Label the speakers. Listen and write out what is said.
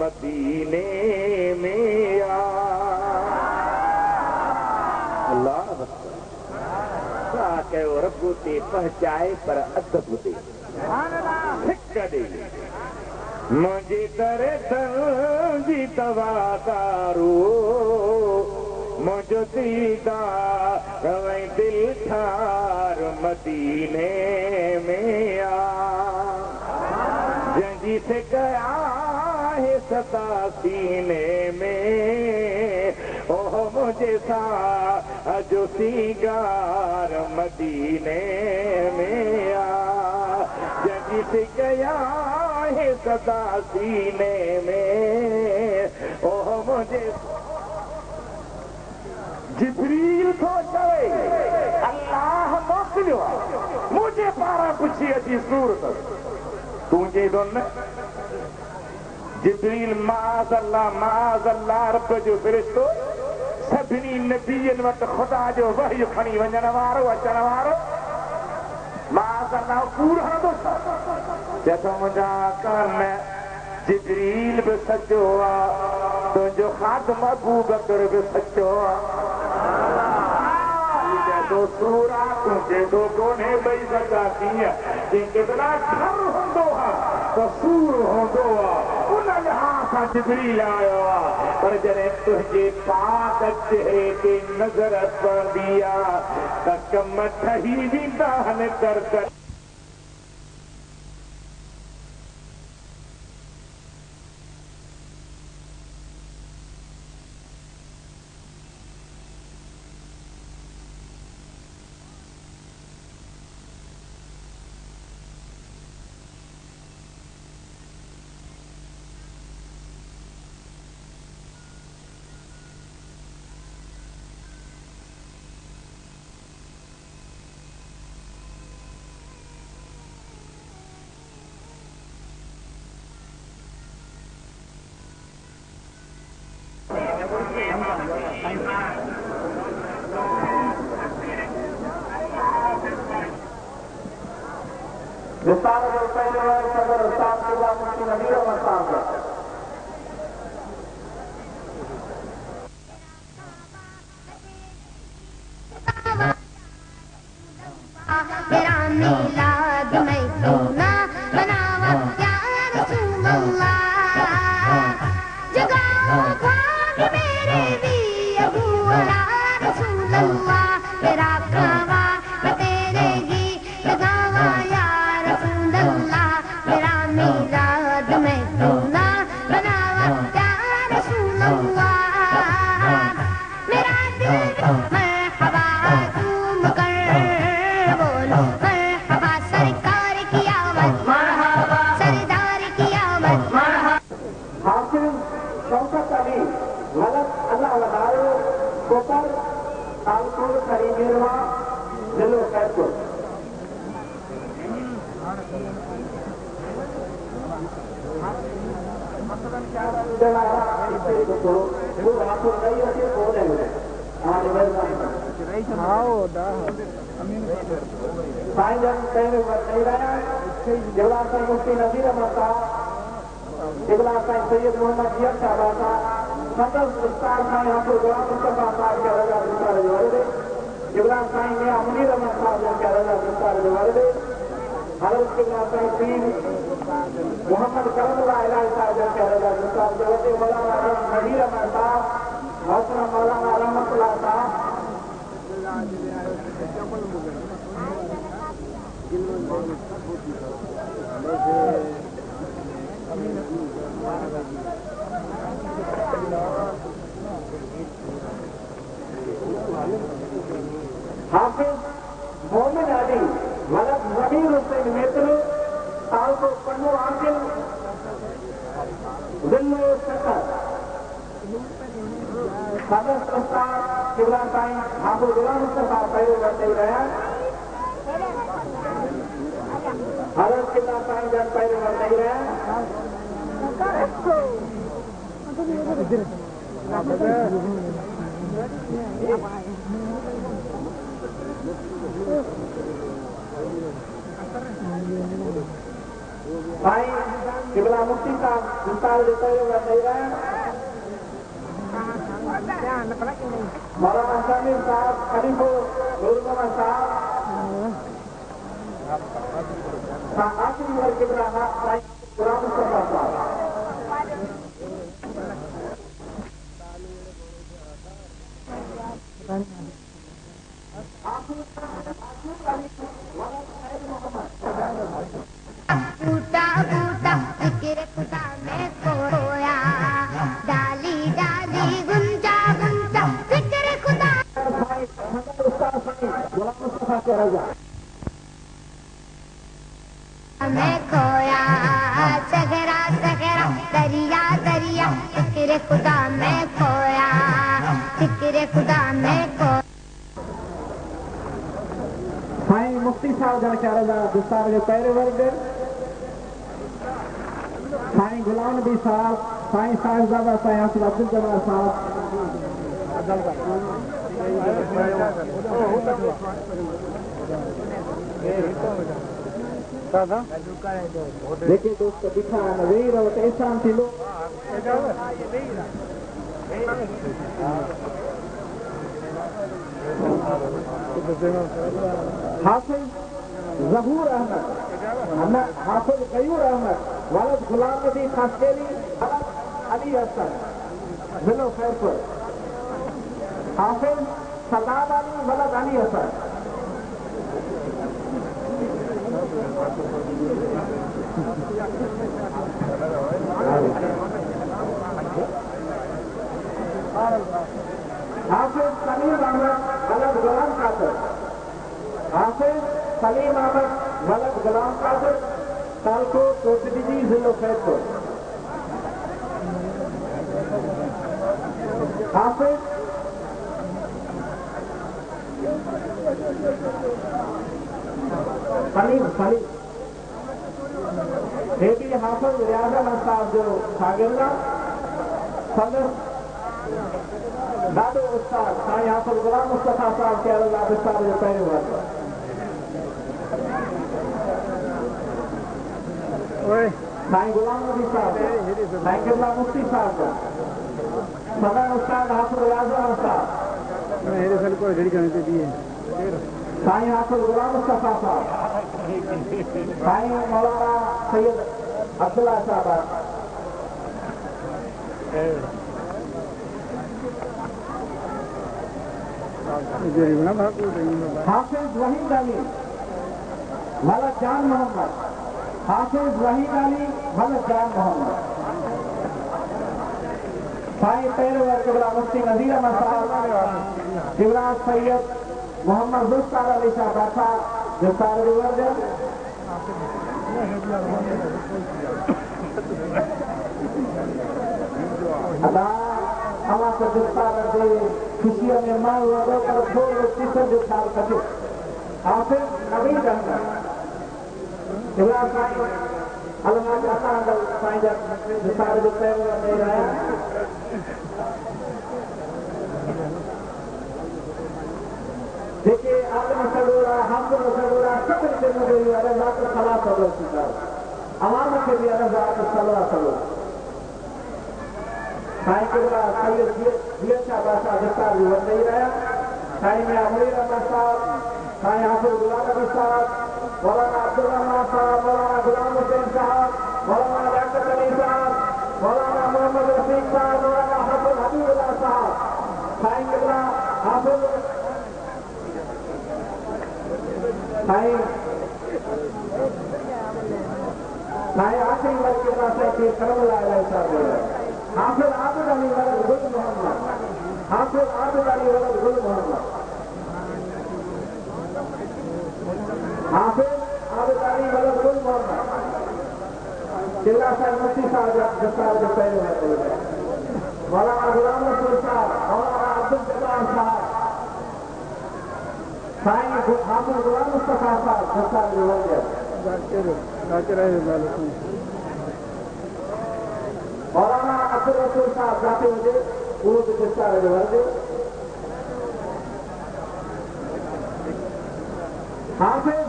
Speaker 1: मदीने में आ। अल्लाह कयो रब ते पहुंचाए पर अदब दे दे मुझे करे जी दवा दारू मुझो दीदा रवै दिल ठार मदीने में आ। जंजी से गया है सता सीने में ओह मुझे सा जो सीगार मदीने में आ। जंजी से गया है सदा सीने में ओह मुझे जिब्रील तो चवे अल्लाह मोकिलियो मुझे पारा पुछी अची सूरत तुझे दो न जिब्रील माज़ अल्लाह रब जो फ़रिश्तो सभिनी नबियन वटि खुदा जो वही खणी वञण वारो अचण वारो माज़ अल्लाह कूड़ हणंदो चए थो मुंहिंजा कम जिब्रील भी सचो आहे तुंहिंजो ख़ादिम अबू बकर भी सचो आहे तो सूरा तुझे तो कोने बई सका कीअं कि कितना घर हूंदो आहे तो सूर हूंदो आहे उन लिहाज़ सां जिब्रील आयो आहे पर जॾहिं तुंहिंजे पाक चेहरे ते नज़र पवंदी आहे त कम ठही वेंदा आहिनि कर विस्तार जो पहले सदर उस्ताद क़िबला मुफ्ती नबीर अहमद साहब
Speaker 2: मेरा मिलाद मैं क्यों ना मनावा या रसूल अल्लाह जगाओ ख्वाब मेरे भी अबू अला रसूल अल्लाह मेरा खावा मैं तेरे गीत गावा या रसूल अल्लाह मेरा मिलाद मैं क्यों ना मनावा या रसूल अल्लाह मेरा दिल मरहबा झूम कर बोलो मरहबा सरकार की आमद मरहबा सरदार की आमद मरहबा
Speaker 3: हाफिज शौकत अली मलक अल्लाह वदारो गोपर तालपुर खरीदेरवा जिलो खैरपुर साईं जन पहिरियों वठी रहिया क़िबला साईं मुफ्ती नज़ीर अहमद साहब क़िबला साईं सैयद मोहम्मद जियर साहब साहब संदस उस्ताद साईं हाफिज गुलाम मुस्तफा साहब के रज़ा विस्तार जो वारिदे क़िबला साईं मियां मुनीर अहमद साहब जन के रज़ा विस्तार जो वारिदे हज़रत क़िबला साईं पीर मोहम्मद करमुल्लाह इलाही साहब जन के रज़ा विस्तार जो वारिदे मौलाना नज़ीर अहमद साहब मौलाना मौलाना रहमतुल्लाह साहब हाफिज मोमिन अली मलक नबीर हुसैन मित्र तालको पन्नू आकिल दिल्लो शकर सदस्य उस्ताद क़िबला साईं हाफिज गुलाम मुस्तफा पहिरियों वठी रहिया हज़रत क़िबला साईं जन पहिरियों वठी रहिया भाई किबला मुफ्ती साहब विस्तार देते हुए नहीं रहे मौलाना शामिर साहब खलीफुल गुरुमा साहब आखिरी वर्ग किबला भाई गुलाम मुस्तफा साहब
Speaker 2: टूटा टूटा जिक्र खुदा में खोया डाली डाली गुंजा गुंजा जिक्र खुदा में खोया सगरा सगरा दरिया दरिया जिक्र खुदा में खोया जिक्र खुदा में खोया
Speaker 3: साईं मुफ्ती साहब जन क्या रहा विस्तार जो पहले वर्ग साईं गुलाम नबी साहब साईं साहिबजादा साईं हाफिज अब्दुल जब्बार साहब देखिए दोस्तों दिखा नज़ीर और एहसान थी लो हाफिज जहूर अहमद हाफिज गयूर अहमद वलद गुलाम नबी खासकेली अली हसन जिलो खैरपुर हाफिज सदाब अली वलद अली हसन हाफिज सलीम अहमद वलद गुलाम कादिर हाफिज सलीम अहमद वलद गुलाम कादिर तालको कोटडीजी जिलो खैरपुर हाफिज सलीम ये भी हाफिज रियाज अहमद साहब जो शागिर्द सदर दादो उस्ताद साईं हाफिज गुलाम मुस्तफा साहब के अल्लाह विस्तार जो पहले हुआ साईं गुलाम नबी साहब साईं किबला मुफ्ती साहब का सदर उस्ताद हाफिज रियाज अहमद साहब साईं हाफिज गुलाम मुस्तफा साहब साईं मौलाना सैयद अब्दुल्ला साहब हाफिज वहीद अली मलक जान मोहम्मद हाफिज वहीद अली मलक जान मोहम्मद साईं पैरवर किबला मुफ्ती नज़ीर अहमद साहब किबला सैयद मोहम्मद जुल्फकार अली शाह बैठा जो सारे वर्ग अदा हमारे विस्तार दे खुशियों में मां वालों पर थोड़े किस्म जो ख्याल करते हाफिज नवीद अहमद किबला साईं अलमा जाता अंदर साईं जब विस्तार जो पैरवर दे रहा है देखिए आदमी सडोरा हमको सडोरा सब दिन में बोली अरे बात तो सलाह सलो सीधा आवाम के भी अरे बात तो सलाह सलो साईं के बाद सैयद जिया बासा विस्तार भी बन नहीं रहा साईं में अमीर अहमद साहब साईं हाफिज गुलाम नबी साहब मौलाना अब्दुल रहमान साहब मौलाना गुलाम हुसैन साहब मौलाना लियाकत अली साहब मौलाना मोहम्मद रफीक साहब मौलाना हाफिज हबीबुल्लाह साहब साईं के बाद हाफिज साईं आखिरी वर्ग के पास है कि करमला साहब हाफिज आबिद अली वलद गुल मोहम्मद हाफिज आबिद अली वलद गुल मोहम्मद हाफिज आबिद अली वलद गुल मोहम्मद किबला साहब मुफ्ती साहब जो पहले हुए मौलाना गुलाम रसूल साहब मौलाना अब्दुल जब्बार साहब साईं हाफिज गुलाम मुस्तफा साहब विस्तार जो हो गया मौलाना अब्दुल रसूल साहब जाते हुए वो विस्तार जो वर्ग हाफिज